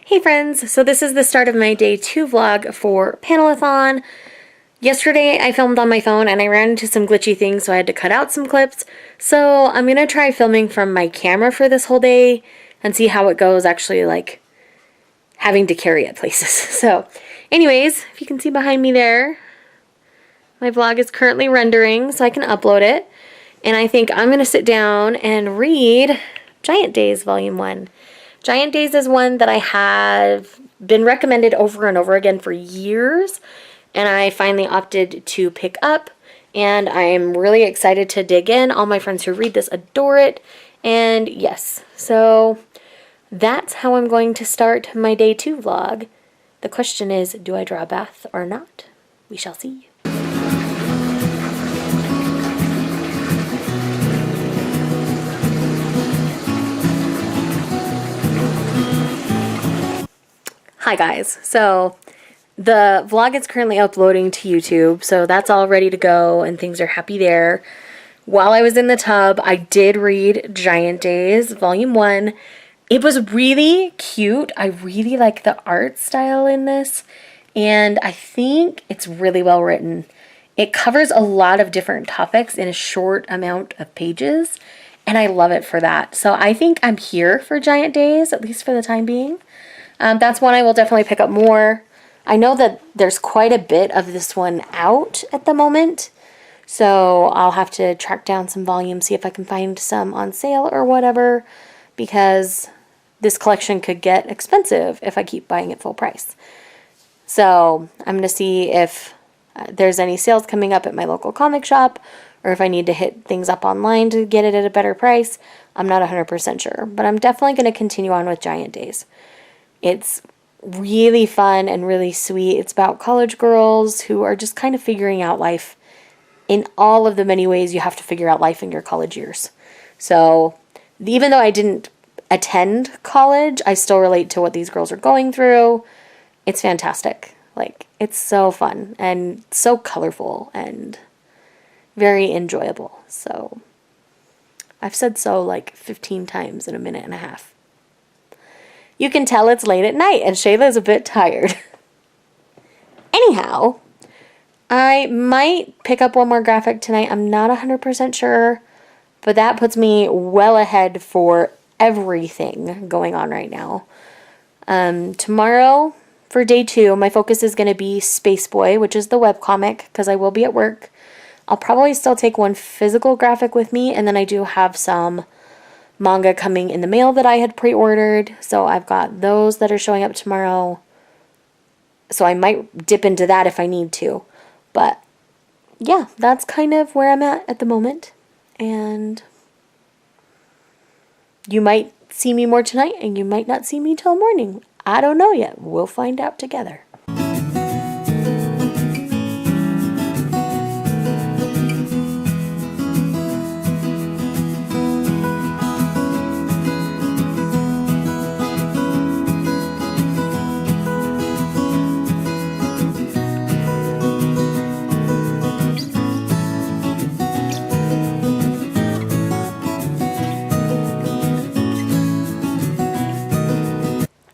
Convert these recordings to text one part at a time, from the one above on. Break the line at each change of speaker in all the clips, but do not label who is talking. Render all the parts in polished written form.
Hey friends, so this is the start of my day 2 vlog for Panelathon. Yesterday I filmed on my phone and I ran into some glitchy things, so I had to cut out some clips. So I'm gonna try filming from my camera for this whole day and see how it goes actually like having to carry it places. So anyways, if you can see behind me there, my vlog is currently rendering so I can upload it. And I think I'm gonna sit down and read Giant Days Volume 1. Giant Days is one that I have been recommended over and over again for years, and I finally opted to pick up, and I'm really excited to dig in. All my friends who read this adore it, and yes, so that's how I'm going to start my day 2 vlog. The question is, do I draw a bath or not? We shall see. Hi guys, so the vlog is currently uploading to YouTube, so that's all ready to go and things are happy there. While I was in the tub, I did read Giant Days Volume 1. It was really cute. I really like the art style in this, and I think it's really well written. It covers a lot of different topics in a short amount of pages, and I love it for that. So I think I'm here for Giant Days, at least for the time being. That's one I will definitely pick up more. I know that there's quite a bit of this one out at the moment, so I'll have to track down some volumes, see if I can find some on sale or whatever, because this collection could get expensive if I keep buying it full price. So I'm going to see if there's any sales coming up at my local comic shop, or if I need to hit things up online to get it at a better price. I'm not 100% sure, but I'm definitely going to continue on with Giant Days. It's really fun and really sweet. It's about college girls who are just kind of figuring out life in all of the many ways you have to figure out life in your college years. So even though I didn't attend college, I still relate to what these girls are going through. It's fantastic. Like, it's so fun and so colorful and very enjoyable. So I've said so like 15 times in a minute and a half. You can tell it's late at night and Shayla's a bit tired. Anyhow, I might pick up one more graphic tonight. I'm not 100% sure, but that puts me well ahead for everything going on right now. Tomorrow, for day 2, my focus is going to be Space Boy, which is the webcomic, because I will be at work. I'll probably still take one physical graphic with me, and then I do have some manga coming in the mail that I had pre-ordered, so I've got those that are showing up tomorrow, so I might dip into that if I need to. But yeah, that's kind of where I'm at the moment, and you might see me more tonight and you might not see me till morning. I don't know yet. We'll find out together.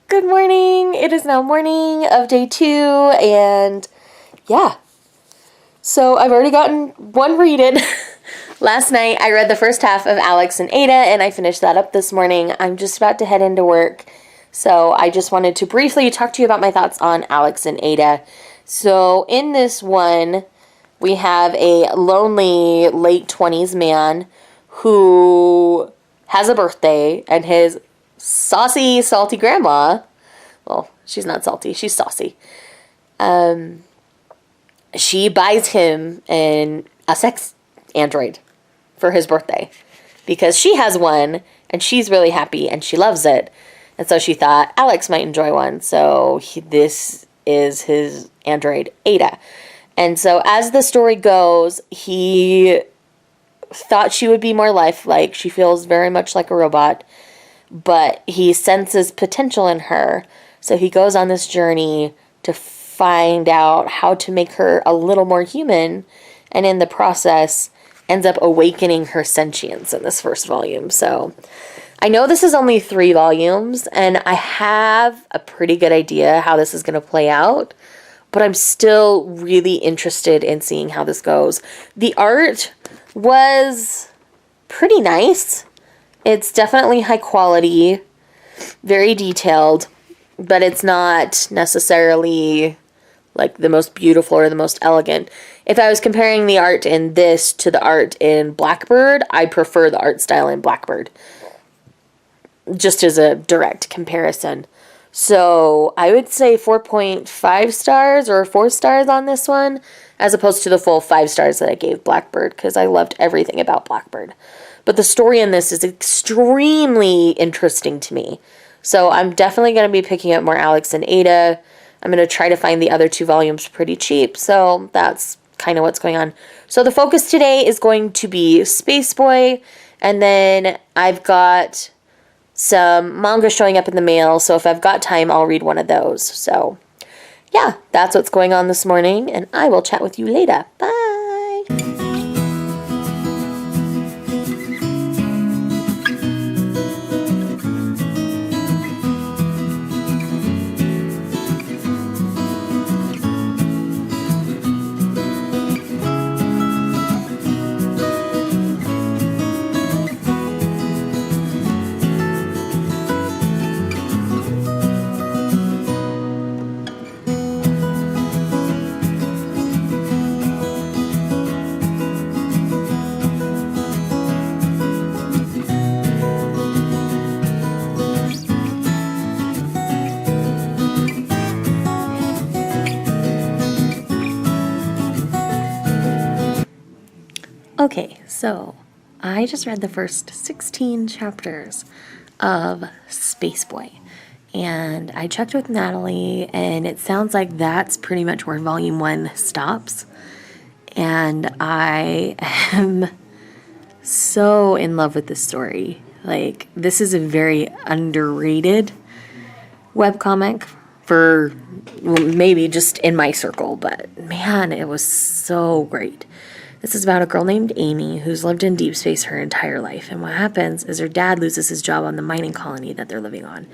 Good morning. It is now morning of day 2, and yeah. So I've already gotten one read in. Last night I read the first half of Alex and Ada, and I finished that up this morning. I'm just about to head into work, so I just wanted to briefly talk to you about my thoughts on Alex and Ada. So in this one, we have a lonely late 20s man who has a birthday, and his saucy, salty grandma, well, she's not salty, she's saucy, she buys him a sex android for his birthday because she has one and she's really happy and she loves it, and so she thought Alex might enjoy one, so this is his android, Ada. And so as the story goes, he thought she would be more lifelike. She feels very much like a robot, but he senses potential in her, so he goes on this journey to find out how to make her a little more human, and in the process ends up awakening her sentience in this first volume. So I know this is only 3 volumes, and I have a pretty good idea how this is going to play out, but I'm still really interested in seeing how this goes. The art was pretty nice. It's definitely high quality, very detailed, but it's not necessarily like the most beautiful or the most elegant. If I was comparing the art in this to the art in Blackbird, I prefer the art style in Blackbird, just as a direct comparison. So I would say 4.5 stars or 4 stars on this one, as opposed to the full 5 stars that I gave Blackbird, because I loved everything about Blackbird. But the story in this is extremely interesting to me. So I'm definitely going to be picking up more Alex and Ada. I'm going to try to find the other 2 volumes pretty cheap. So that's kind of what's going on. So the focus today is going to be Space Boy. And then I've got some manga showing up in the mail. So if I've got time, I'll read one of those. So yeah, that's what's going on this morning. And I will chat with you later. Bye. Okay, so I just read the first 16 chapters of Space Boy, and I checked with Natalie, and it sounds like that's pretty much where volume 1 stops, and I am so in love with this story. Like, this is a very underrated webcomic for, well, maybe just in my circle, but man, it was so great. This is about a girl named Amy who's lived in deep space her entire life. And what happens is her dad loses his job on the mining colony that they're living on.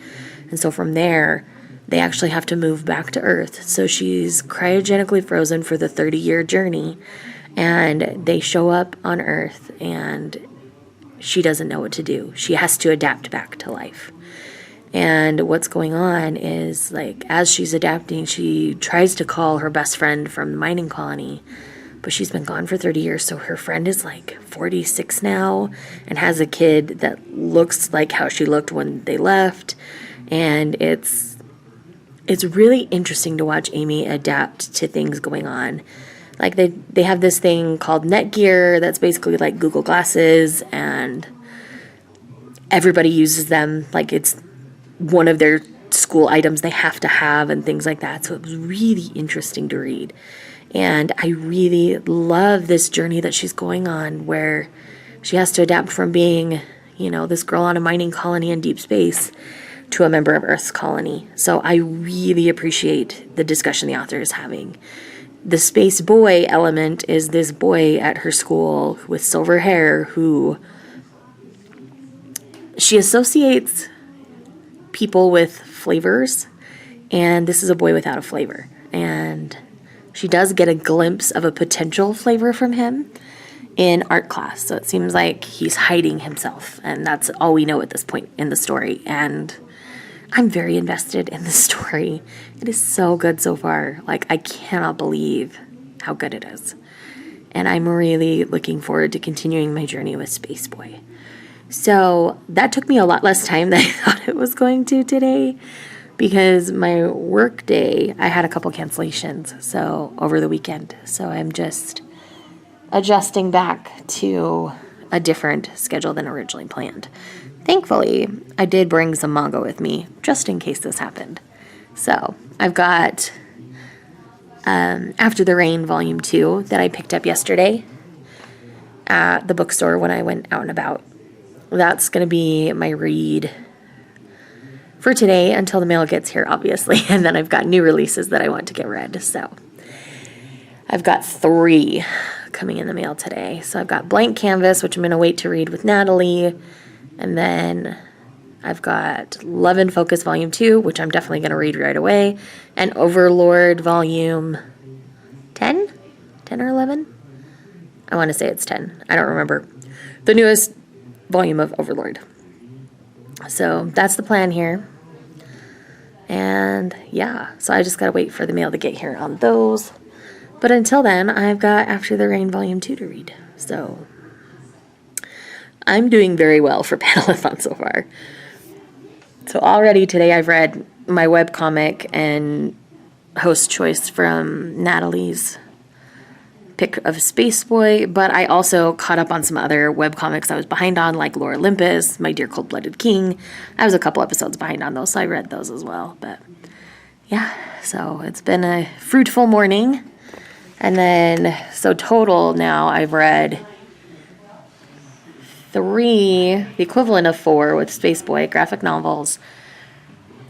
And so from there, they actually have to move back to Earth. So she's cryogenically frozen for the 30-year journey. And they show up on Earth and she doesn't know what to do. She has to adapt back to life. And what's going on is, like, as she's adapting, she tries to call her best friend from the mining colony, but she's been gone for 30 years, so her friend is like 46 now and has a kid that looks like how she looked when they left. And it's really interesting to watch Amy adapt to things going on. Like, they have this thing called Netgear that's basically like Google Glasses, and everybody uses them. Like, it's one of their school items they have to have and things like that. So it was really interesting to read. And I really love this journey that she's going on, where she has to adapt from being, you know, this girl on a mining colony in deep space to a member of Earth's colony. So I really appreciate the discussion the author is having. The space boy element is this boy at her school with silver hair who she associates people with flavors, and this is a boy without a flavor. And she does get a glimpse of a potential flavor from him in art class. So it seems like he's hiding himself, and that's all we know at this point in the story. And I'm very invested in this story. It is so good so far. Like, I cannot believe how good it is. And I'm really looking forward to continuing my journey with Space Boy. So that took me a lot less time than I thought it was going to today, because my work day, I had a couple cancellations so over the weekend. So I'm just adjusting back to a different schedule than originally planned. Thankfully, I did bring some manga with me just in case this happened. So I've got After the Rain Volume 2 that I picked up yesterday at the bookstore when I went out and about. That's going to be my read for today until the mail gets here, obviously. And then I've got new releases that I want to get read. So I've got 3 coming in the mail today. So I've got Blank Canvas, which I'm going to wait to read with Natalie. And then I've got Love and Focus Volume 2, which I'm definitely going to read right away, and Overlord Volume 10? 10 or 11? I want to say it's 10. I don't remember. The newest volume of Overlord. So that's the plan here. And yeah, so I just got to wait for the mail to get here on those. But until then, I've got After the Rain Volume 2 to read. So I'm doing very well for Panelathon so far. So already today I've read my webcomic and host choice from Natalie's pick of Space Boy, but I also caught up on some other webcomics I was behind on, like Lore Olympus, My Dear Cold-Blooded King. I was a couple episodes behind on those, so I read those as well. But yeah, so it's been a fruitful morning. And then, so total now I've read 3, the equivalent of 4 with Space Boy graphic novels,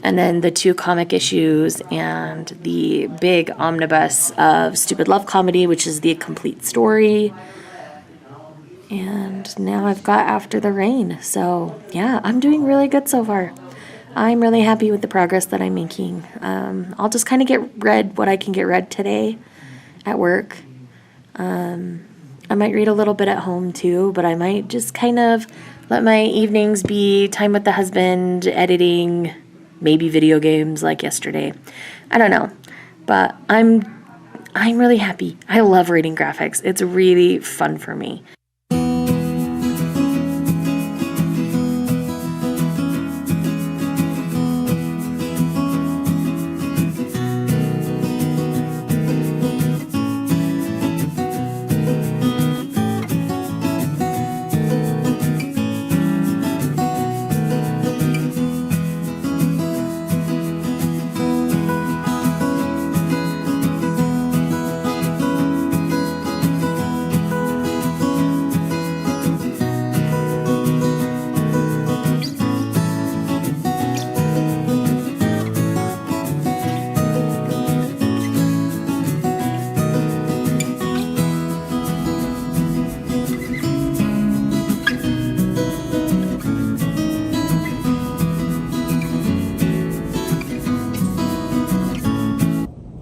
and then the 2 comic issues and the big omnibus of Stupid Love Comedy, which is the complete story. And now I've got After the Rain. So yeah, I'm doing really good so far. I'm really happy with the progress that I'm making. I'll just kind of get read what I can get read today at work. I might read a little bit at home too, but I might just kind of let my evenings be time with the husband, editing, maybe video games like yesterday. I don't know. But I'm really happy. I love reading graphics. It's really fun for me.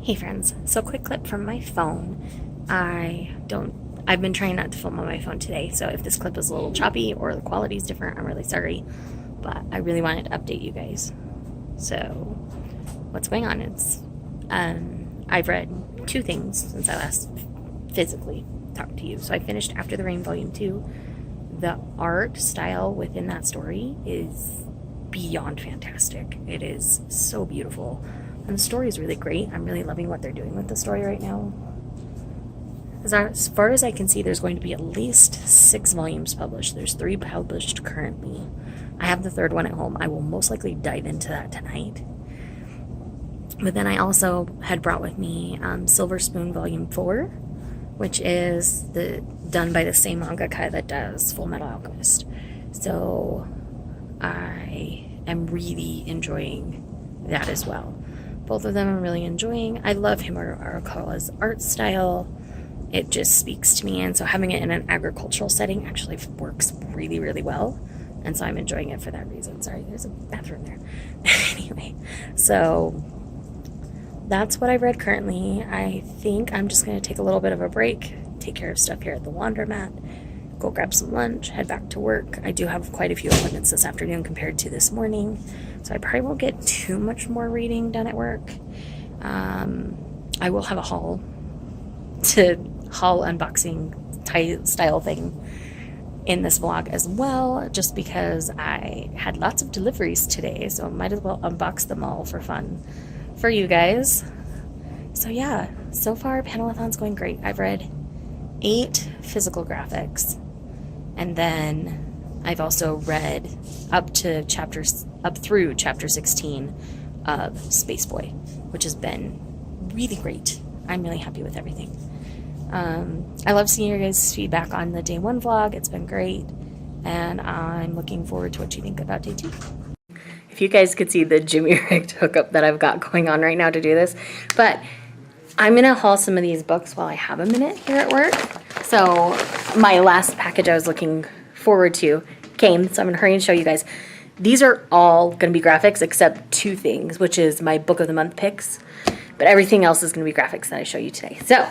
Hey friends, so quick clip from my phone. I've been trying not to film on my phone today, so if this clip is a little choppy or the quality is different, I'm really sorry, but I really wanted to update you guys. So, what's going on? I've read 2 things since I last physically talked to you. So I finished After the Rain Volume 2. The art style within that story is beyond fantastic. It is so beautiful. And the story is really great. I'm really loving what they're doing with the story right now. As far as I can see, there's going to be at least 6 volumes published. There's 3 published currently. I have the 3rd one at home. I will most likely dive into that tonight. But then I also had brought with me Silver Spoon Volume 4, which is done by the same mangaka that does Full Metal Alchemist. So I am really enjoying that as well. Both of them I'm really enjoying. I love Himuro Arakawa's art style. It just speaks to me, and so having it in an agricultural setting actually works really, really well. And so I'm enjoying it for that reason. Sorry, there's a bathroom there. Anyway, so that's what I've read currently. I think I'm just going to take a little bit of a break, take care of stuff here at the laundromat, go grab some lunch, head back to work. I do have quite a few appointments this afternoon compared to this morning, so I probably won't get too much more reading done at work. I will have a haul unboxing style thing in this vlog as well, just because I had lots of deliveries today, so I might as well unbox them all for fun for you guys. So yeah, so far Panelathon's going great. I've read 8 physical graphics, and then I've also read up through chapter 16 of Space Boy, which has been really great. I'm really happy with everything. I love seeing your guys' feedback on the day 1 vlog. It's been great, and I'm looking forward to what you think about day 2. If you guys could see the Jimmy rigged hookup that I've got going on right now to do this, but I'm gonna haul some of these books while I have a minute here at work. So my last package I was looking forward to came, so I'm gonna hurry and show you guys. these are all going to be graphics except 2 things, which is my book of the month picks. But everything else is going to be graphics that I show you today. So,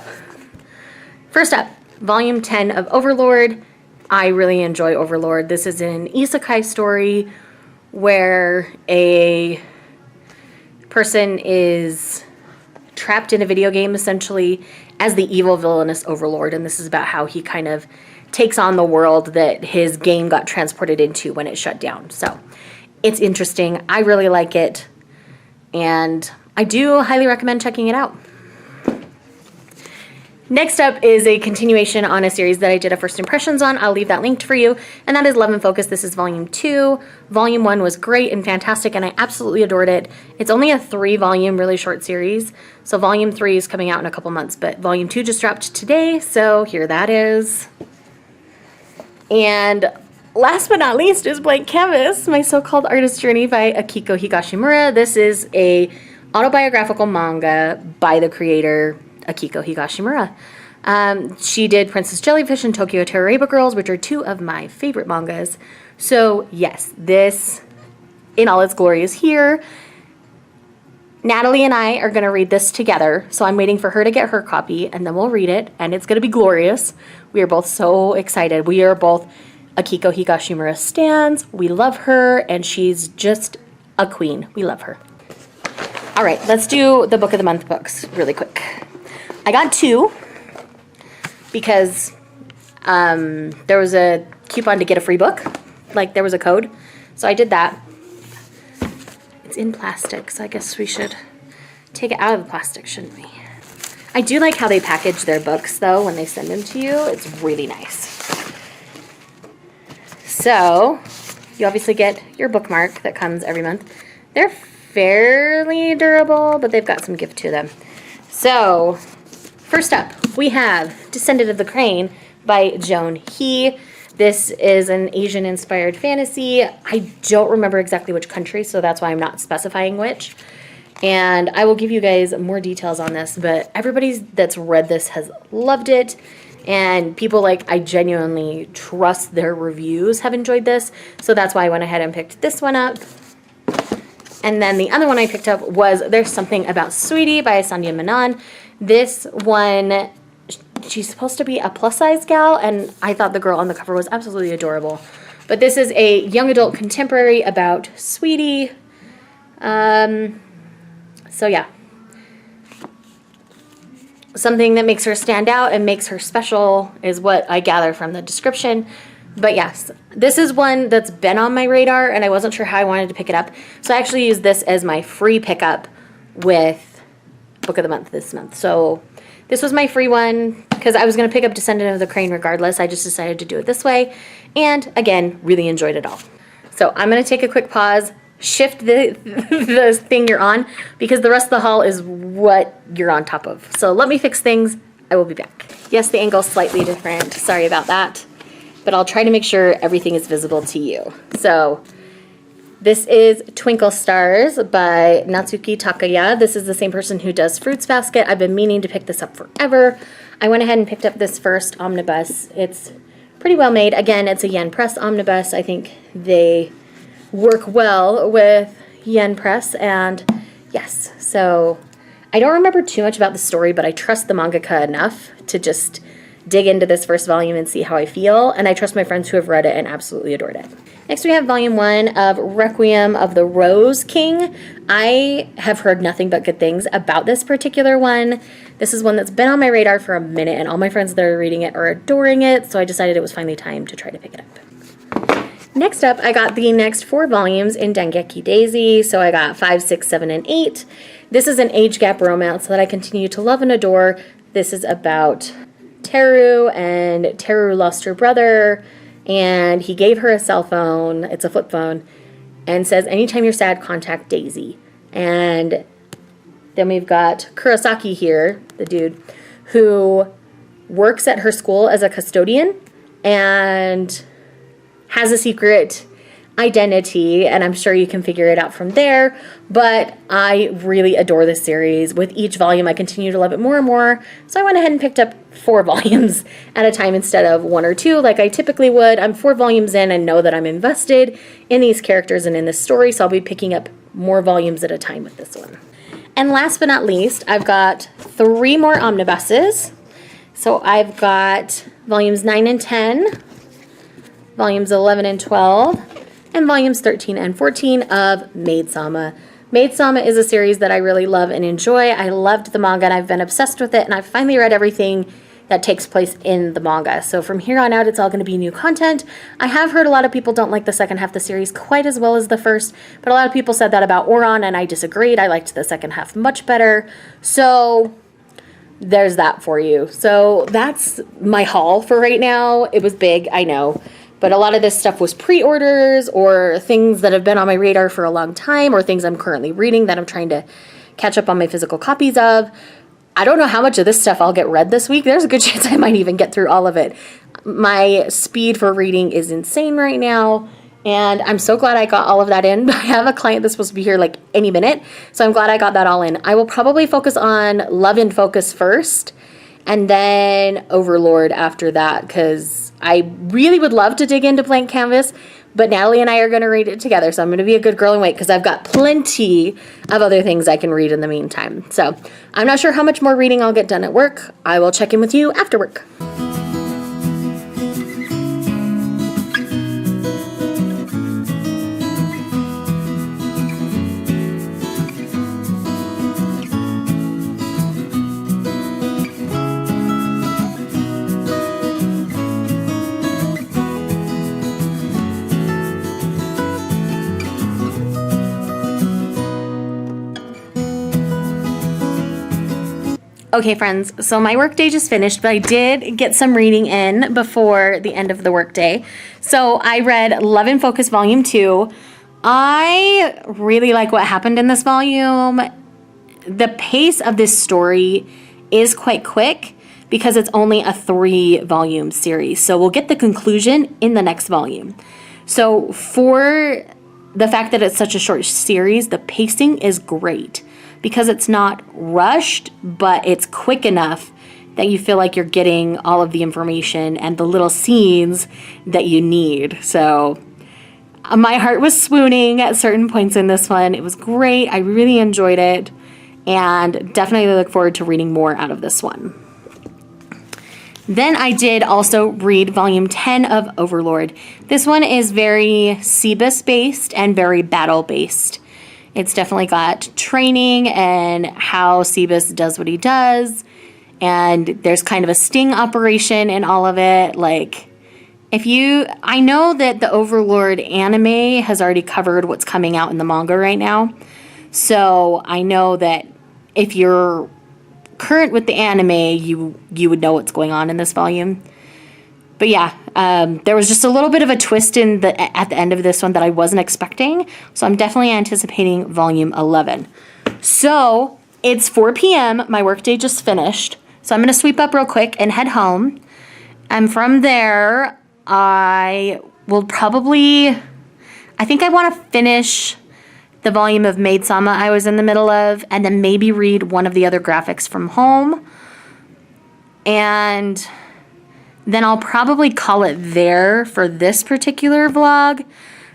first up, volume 10 of Overlord. I really enjoy Overlord. This is an isekai story where a person is trapped in a video game essentially as the evil villainous Overlord, and this is about how he kind of takes on the world that his game got transported into when it shut down. So it's interesting. I really like it, and I do highly recommend checking it out. Next up is a continuation on a series that I did a first impressions on. I'll leave that linked for you, and that is Love and Focus. This is volume 2. Volume 1 was great and fantastic, and I absolutely adored it. It's only a 3-volume, really short series, so volume 3 is coming out in a couple months, but volume 2 just dropped today, so here that is. And last but not least is Blank Canvas, my so-called artist journey by Akiko Higashimura. This is a autobiographical manga by the creator Akiko Higashimura. She did Princess Jellyfish and Tokyo Terroraba Girls, which are 2 of my favorite mangas. So yes, this in all its glory is here. Natalie and I are going to read this together, so I'm waiting for her to get her copy, and then we'll read it, and it's going to be glorious. We are both so excited. We are both Akiko Higashimura stans. We love her, and she's just a queen. We love her. All right, let's do the Book of the Month books really quick. I got 2 because there was a coupon to get a free book. Like, there was a code. So I did that. It's in plastic, so I guess we should take it out of the plastic, shouldn't we? I do like how they package their books, though, when they send them to you. It's really nice. So, you obviously get your bookmark that comes every month. They're fairly durable, but they've got some give to them. So, first up, we have Descendant of the Crane by Joan He. This is an Asian-inspired fantasy. I don't remember exactly which country, so that's why I'm not specifying which. And I will give you guys more details on this, but everybody that's read this has loved it. And people like I genuinely trust their reviews have enjoyed this. So that's why I went ahead and picked this one up. And then the other one I picked up was There's Something About Sweetie by Sandhya Menon. This one, she's supposed to be a plus-size gal, and I thought the girl on the cover was absolutely adorable. But this is a young adult contemporary about Sweetie. So yeah. Something that makes her stand out and makes her special is what I gather from the description. But yes, this is one that's been on my radar, and I wasn't sure how I wanted to pick it up. So I actually used this as my free pickup with Book of the Month this month. So this was my free one because I was going to pick up Descendant of the Crane regardless. I just decided to do it this way. And again, really enjoyed it all. So I'm going to take a quick pause, shift the thing you're on, because the rest of the haul is what you're on top of. So let me fix things. I will be back. Yes, the angle's slightly different. Sorry about that. But I'll try to make sure everything is visible to you. So this is Twinkle Stars by Natsuki Takaya. This is the same person who does Fruits Basket. I've been meaning to pick this up forever. I went ahead and picked up this first omnibus. It's pretty well made. Again, it's a Yen Press omnibus. I think they work well with Yen Press, and yes, so I don't remember too much about the story, but I trust the mangaka enough to just dig into this first volume and see how I feel, and I trust my friends who have read it and absolutely adored it. Next we have volume 1 of Requiem of the Rose King. I have heard nothing but good things about this particular one. This is one that's been on my radar for a minute, and all my friends that are reading it are adoring it, so I decided it was finally time to try to pick it up. Next up, I got the next 4 volumes in Dengeki Daisy, so I got 5, 6, 7, and 8. This is an age gap romance that I continue to love and adore. This is about Teru, and Teru lost her brother, and he gave her a cell phone, it's a flip phone, and says, anytime you're sad, contact Daisy. And then we've got Kurosaki here, the dude, who works at her school as a custodian, and has a secret identity, and I'm sure you can figure it out from there, but I really adore this series. With each volume, I continue to love it more and more, so I went ahead and picked up 4 volumes at a time instead of 1 or 2 like I typically would. I'm 4 volumes in and know that I'm invested in these characters and in this story, so I'll be picking up more volumes at a time with this one. And last but not least, I've got 3 more omnibuses. So I've got volumes 9 and 10, volumes 11 and 12, and volumes 13 and 14 of Maid-Sama. Maid-Sama is a series that I really love and enjoy. I loved the manga and I've been obsessed with it, and I've finally read everything that takes place in the manga. So from here on out, it's all going to be new content. I have heard a lot of people don't like the second half of the series quite as well as the first, but a lot of people said that about Oron, and I disagreed. I liked the second half much better. So there's that for you. So that's my haul for right now. It was big, I know, but a lot of this stuff was pre-orders or things that have been on my radar for a long time, or things I'm currently reading that I'm trying to catch up on my physical copies of. I don't know how much of this stuff I'll get read this week. There's a good chance I might even get through all of it. My speed for reading is insane right now, and I'm so glad I got all of that in. I have a client that's supposed to be here like any minute, so I'm glad I got that all in. I will probably focus on Love and Focus first, and then Overlord after that, because I really would love to dig into Blank Canvas, but Natalie and I are going to read it together, so I'm going to be a good girl and wait, because I've got plenty of other things I can read in the meantime. So I'm not sure how much more reading I'll get done at work. I will check in with you after work. Okay, friends, so my workday just finished, but I did get some reading in before the end of the workday. So I read Love and Focus Volume 2. I really like what happened in this volume. The pace of this story is quite quick because it's only a 3-volume series. So we'll get the conclusion in the next volume. So for the fact that it's such a short series, the pacing is great, because it's not rushed, but it's quick enough that you feel like you're getting all of the information and the little scenes that you need. So my heart was swooning at certain points in this one. It was great. I really enjoyed it, and definitely look forward to reading more out of this one. Then I did also read Volume 10 of Overlord. This one is very Cebus based and very battle based. It's definitely got training and how Cebus does what he does. And there's kind of a sting operation in all of it. Like, I know that the Overlord anime has already covered what's coming out in the manga right now. So I know that if you're current with the anime, you would know what's going on in this volume. But yeah, there was just a little bit of a twist at the end of this one that I wasn't expecting. So I'm definitely anticipating volume 11. So it's 4 p.m. My workday just finished. So I'm going to sweep up real quick and head home. And from there, I think I want to finish the volume of Maid-Sama I was in the middle of, and then maybe read one of the other graphics from home. And then I'll probably call it there for this particular vlog,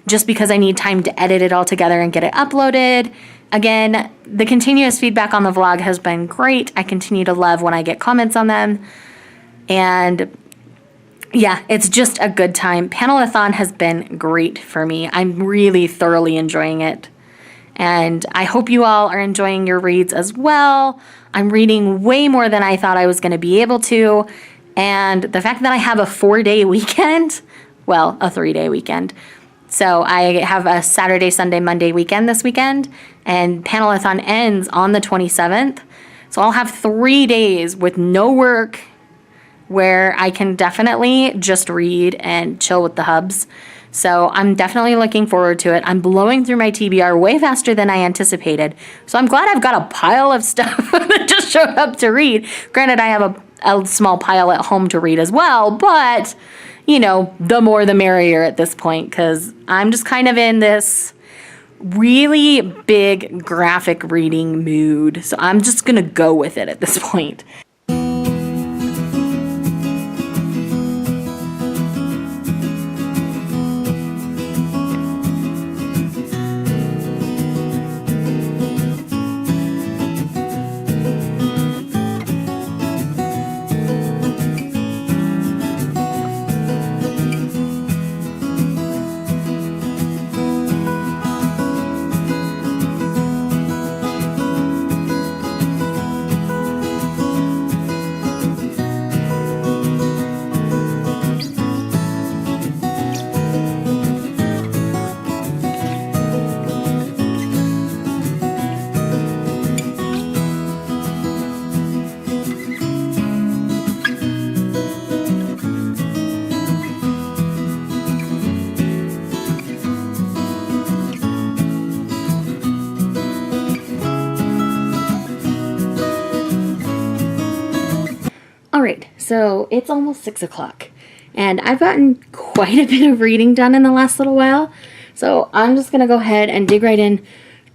just because I need time to edit it all together and get it uploaded. Again, the continuous feedback on the vlog has been great. I continue to love when I get comments on them. And yeah, it's just a good time. Panelathon has been great for me. I'm really thoroughly enjoying it. And I hope you all are enjoying your reads as well. I'm reading way more than I thought I was going to be able to. And the fact that I have a 4-day weekend, well, a 3-day weekend. So I have a Saturday, Sunday, Monday weekend this weekend, and Panelathon ends on the 27th. So I'll have 3 days with no work where I can definitely just read and chill with the hubs. So I'm definitely looking forward to it. I'm blowing through my TBR way faster than I anticipated. So I'm glad I've got a pile of stuff that just showed up to read. Granted, I have a small pile at home to read as well, but, you know, the more the merrier at this point, because I'm just kind of in this really big graphic reading mood. So I'm just going to go with it at this point. so it's almost 6 o'clock, and I've gotten quite a bit of reading done in the last little while, so I'm just going to go ahead and dig right in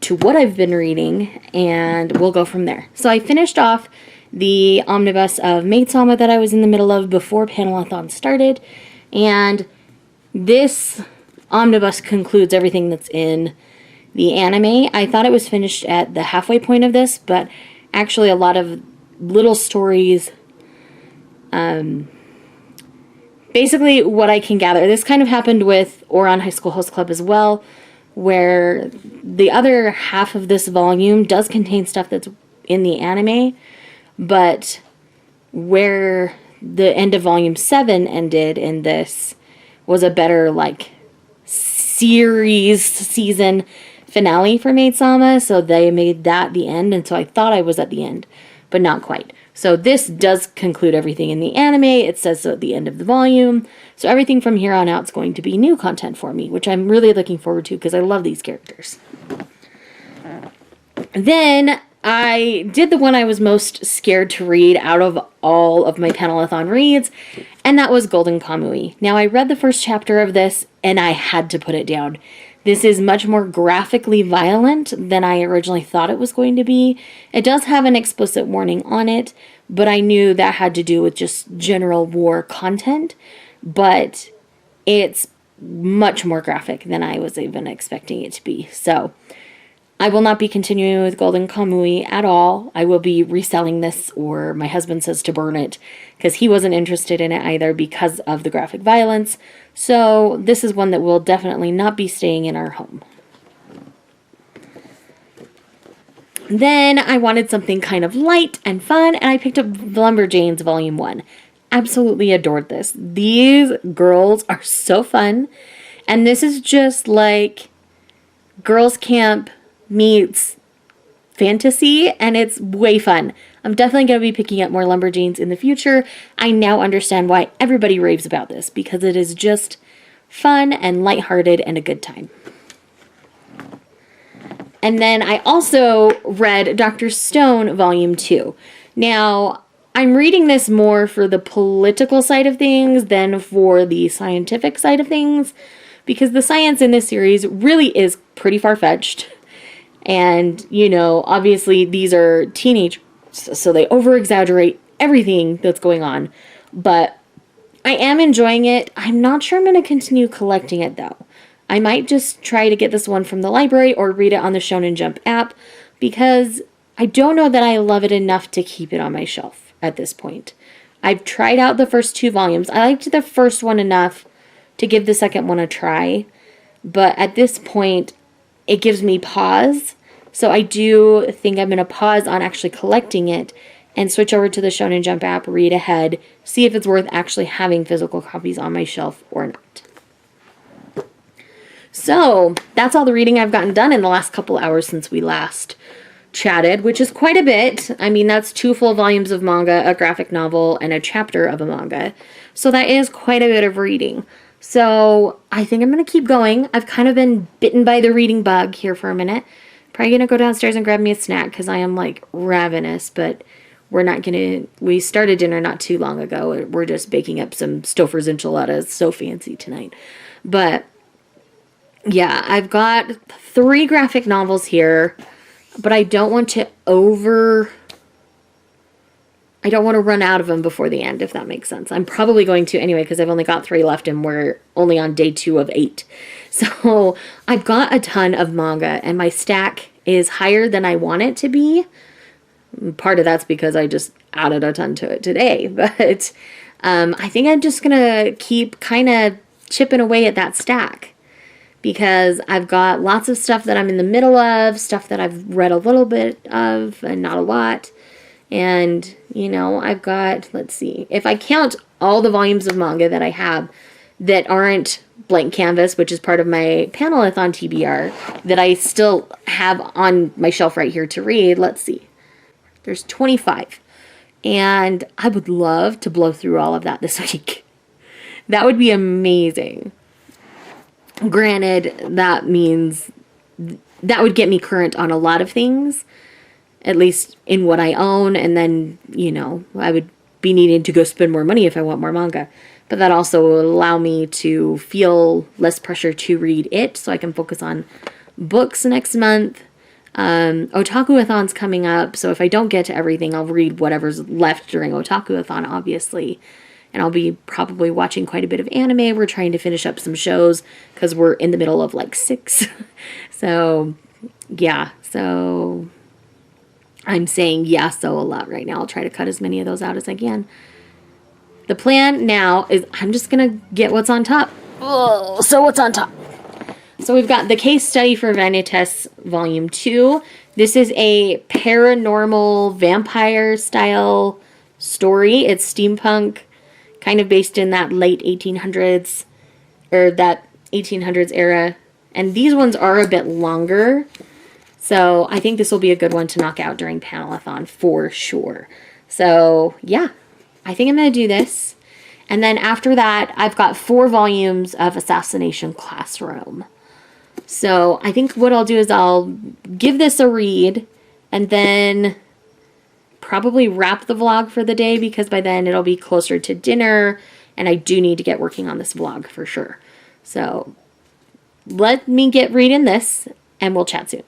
to what I've been reading, and we'll go from there. So I finished off the omnibus of Maid-Sama that I was in the middle of before Panelathon started, and this omnibus concludes everything that's in the anime. I thought it was finished at the halfway point of this, but actually a lot of little stories, basically what I can gather, this kind of happened with Ouran High School Host Club as well, where the other half of this volume does contain stuff that's in the anime, but where the end of volume 7 ended in this was a better, like, season finale for Maid-Sama, so they made that the end, and so I thought I was at the end, but not quite. So this does conclude everything in the anime. It says so at the end of the volume, so everything from here on out is going to be new content for me, which I'm really looking forward to because I love these characters. Then I did the one I was most scared to read out of all of my Panelathon reads, and that was Golden Kamui. Now, I read the first chapter of this, and I had to put it down. This is much more graphically violent than I originally thought it was going to be. It does have an explicit warning on it, but I knew that had to do with just general war content, but it's much more graphic than I was even expecting it to be. So I will not be continuing with Golden Kamui at all. I will be reselling this, or my husband says to burn it, because he wasn't interested in it either because of the graphic violence. So this is one that will definitely not be staying in our home. Then I wanted something kind of light and fun, and I picked up Lumberjanes Volume 1. Absolutely adored this. These girls are so fun, and this is just like girls' camp meets fantasy, and it's way fun. I'm definitely going to be picking up more Lumberjanes in the future. I now understand why everybody raves about this, because it is just fun and lighthearted and a good time. And then I also read Dr. Stone Volume 2. Now, I'm reading this more for the political side of things than for the scientific side of things, because the science in this series really is pretty far-fetched. And, you know, obviously these are teenagers, so they over-exaggerate everything that's going on. But I am enjoying it. I'm not sure I'm going to continue collecting it, though. I might just try to get this one from the library or read it on the Shonen Jump app, because I don't know that I love it enough to keep it on my shelf at this point. I've tried out the first 2 volumes. I liked the first one enough to give the second one a try, but at this point, it gives me pause. So I do think I'm going to pause on actually collecting it and switch over to the Shonen Jump app, read ahead, see if it's worth actually having physical copies on my shelf or not. So that's all the reading I've gotten done in the last couple hours since we last chatted, which is quite a bit. I mean, that's 2 full volumes of manga, a graphic novel, and a chapter of a manga. So that is quite a bit of reading. So I think I'm going to keep going. I've kind of been bitten by the reading bug here for a minute. Probably going to go downstairs and grab me a snack because I am like ravenous, but we're not going to, we started dinner not too long ago. We're just baking up some Stouffer's enchiladas. So fancy tonight. But yeah, I've got 3 graphic novels here, but I don't want to run out of them before the end, if that makes sense. I'm probably going to anyway, because I've only got 3 left and we're only on day 2 of 8. So I've got a ton of manga, and my stack is higher than I want it to be. Part of that's because I just added a ton to it today. But I think I'm just going to keep kind of chipping away at that stack, because I've got lots of stuff that I'm in the middle of, stuff that I've read a little bit of and not a lot. And, you know, I've got, let's see, if I count all the volumes of manga that I have that aren't blank canvas, which is part of my Panelathon TBR, that I still have on my shelf right here to read, let's see, there's 25. And I would love to blow through all of that this week. That would be amazing. Granted, that means that would get me current on a lot of things, at least in what I own, and then, you know, I would be needing to go spend more money if I want more manga. But that also will allow me to feel less pressure to read it, so I can focus on books next month. Otaku-a-thon's coming up, so if I don't get to everything, I'll read whatever's left during Otaku-a-thon, obviously. And I'll be probably watching quite a bit of anime. We're trying to finish up some shows, because we're in the middle of, like, 6. So, yeah. So, I'm saying so a lot right now. I'll try to cut as many of those out as I can. The plan now is I'm just going to get what's on top. Oh, so what's on top? So we've got The Case Study for Vanitas Volume 2. This is a paranormal vampire style story. It's steampunk, kind of based in that late 1800s, or that 1800s era. And these ones are a bit longer. So I think this will be a good one to knock out during Panelathon for sure. So yeah, I think I'm going to do this. And then after that, I've got 4 volumes of Assassination Classroom. So I think what I'll do is I'll give this a read and then probably wrap the vlog for the day, because by then it'll be closer to dinner and I do need to get working on this vlog for sure. So let me get reading this and we'll chat soon.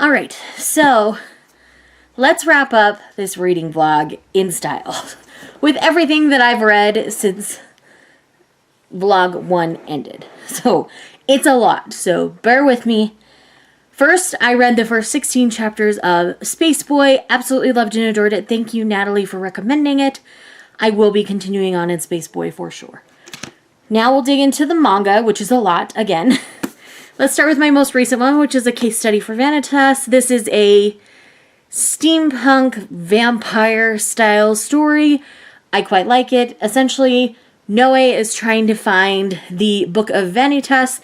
Alright, so let's wrap up this reading vlog in style with everything that I've read since vlog 1 ended. So it's a lot, so bear with me. First, I read the first 16 chapters of Space Boy. Absolutely loved and adored it. Thank you, Natalie, for recommending it. I will be continuing on in Space Boy for sure. Now we'll dig into the manga, which is a lot again. Let's start with my most recent one, which is A Case Study for Vanitas. This is a steampunk vampire style story. I quite like it. Essentially, Noe is trying to find the Book of Vanitas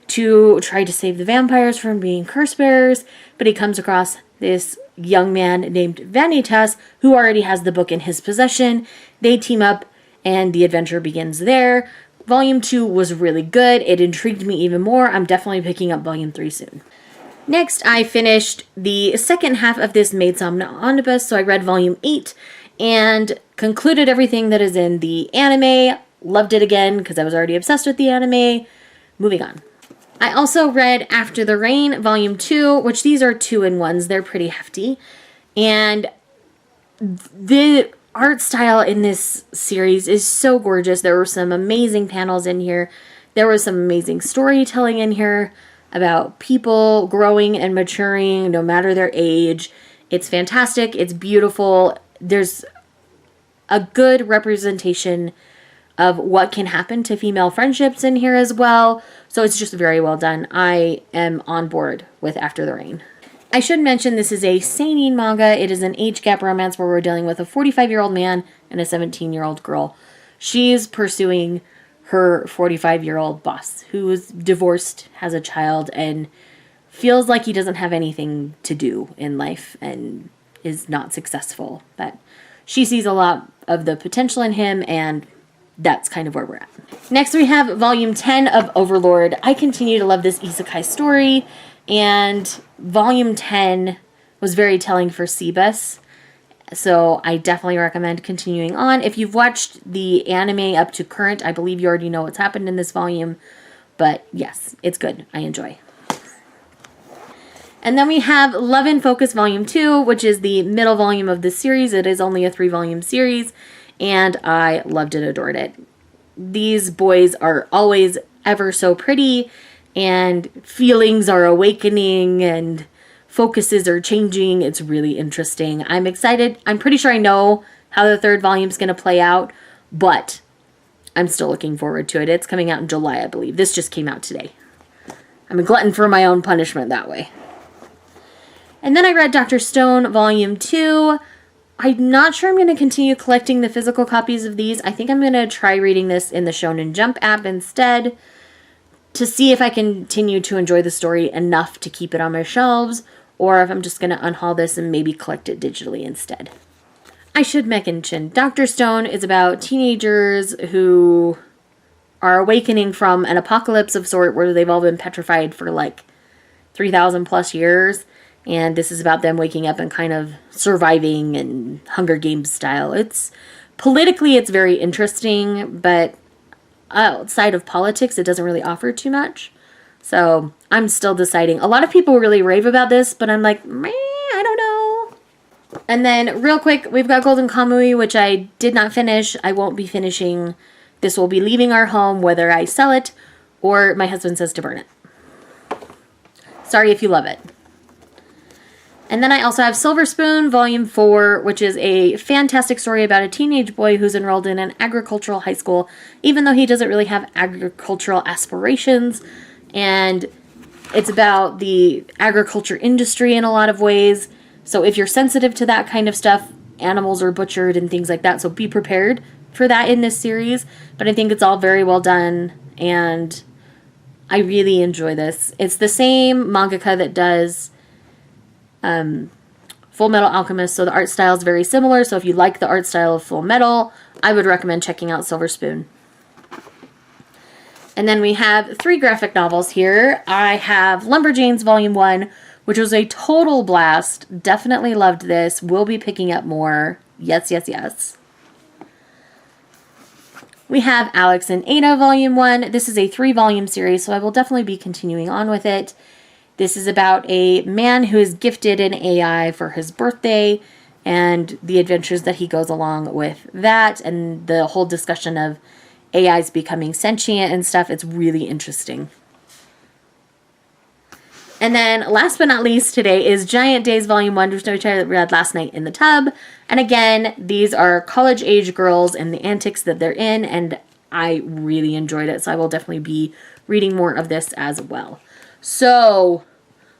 to try to save the vampires from being curse bearers, but he comes across this young man named Vanitas who already has the book in his possession. They team up and the adventure begins there. Volume 2 was really good. It intrigued me even more. I'm definitely picking up Volume 3 soon. Next, I finished the second half of this Maid-Sama omnibus, so I read Volume 8 and concluded everything that is in the anime. Loved it again because I was already obsessed with the anime. Moving on. I also read After the Rain, Volume 2, which these are 2-in-1s. They're pretty hefty. And the art style in this series is so gorgeous. There were some amazing panels in here. There was some amazing storytelling in here about people growing and maturing no matter their age. It's fantastic. It's beautiful. There's a good representation of what can happen to female friendships in here as well. So it's just very well done. I am on board with After the Rain. I should mention this is a seinen manga. It is an age gap romance where we're dealing with a 45-year-old man and a 17-year-old girl. She's pursuing her 45-year-old boss, who is divorced, has a child, and feels like he doesn't have anything to do in life and is not successful. But she sees a lot of the potential in him, and that's kind of where we're at. Next, we have Volume 10 of Overlord. I continue to love this isekai story, and Volume 10 was very telling for Cebus, so I definitely recommend continuing on. If you've watched the anime up to current, I believe you already know what's happened in this volume, but yes, it's good. I enjoy. And then we have Love in Focus Volume 2, which is the middle volume of this series. It is only a 3-volume series, and I loved it, adored it. These boys are always ever so pretty, and feelings are awakening, and focuses are changing. It's really interesting. I'm excited. I'm pretty sure I know how the third volume is going to play out, but I'm still looking forward to it. It's coming out in July, I believe. This just came out today. I'm a glutton for my own punishment that way. And then I read Dr. Stone Volume 2. I'm not sure I'm going to continue collecting the physical copies of these. I think I'm going to try reading this in the Shonen Jump app instead to see if I continue to enjoy the story enough to keep it on my shelves, or if I'm just going to unhaul this and maybe collect it digitally instead. I should mention, Dr. Stone is about teenagers who are awakening from an apocalypse of sort where they've all been petrified for like 3,000 plus years. And this is about them waking up and kind of surviving and Hunger Games style. It's politically, it's very interesting, but outside of politics, it doesn't really offer too much. So I'm still deciding. A lot of people really rave about this, but I'm like, meh, I don't know. And then real quick, we've got Golden Kamui, which I did not finish. I won't be finishing. This will be leaving our home, whether I sell it or my husband says to burn it. Sorry if you love it. And then I also have Silver Spoon Volume 4, which is a fantastic story about a teenage boy who's enrolled in an agricultural high school, even though he doesn't really have agricultural aspirations. And it's about the agriculture industry in a lot of ways. So if you're sensitive to that kind of stuff, animals are butchered and things like that. So be prepared for that in this series. But I think it's all very well done, and I really enjoy this. It's the same mangaka that does Full Metal Alchemist, so the art style is very similar. So if you like the art style of Full Metal, I would recommend checking out Silver Spoon. And then we have 3 graphic novels here. I have Lumberjanes Volume 1, which was a total blast. Definitely loved this. Will be picking up more. Yes, yes, yes. We have Alex and Aina Volume 1. This is a 3-volume series, so I will definitely be continuing on with it. This is about a man who is gifted an AI for his birthday and the adventures that he goes along with that, and the whole discussion of AIs becoming sentient and stuff. It's really interesting. And then last but not least today is Giant Days Volume 1, which I read last night in the tub. And again, these are college age girls and the antics that they're in, and I really enjoyed it. So I will definitely be reading more of this as well. So,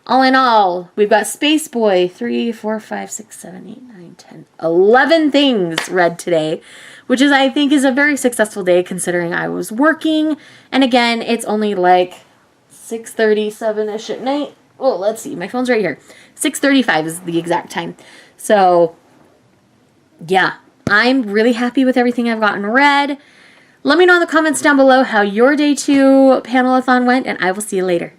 all in all, we've got Space Boy, 3, 4, 5, 6, 7, 8, 9, 10, 11 things read today, which is, I think, is a very successful day considering I was working. And again, it's only like 6:37-ish at night. Oh, let's see. My phone's right here. 6:35 is the exact time. So, yeah, I'm really happy with everything I've gotten read. Let me know in the comments down below how your day 2 Panelathon went, and I will see you later.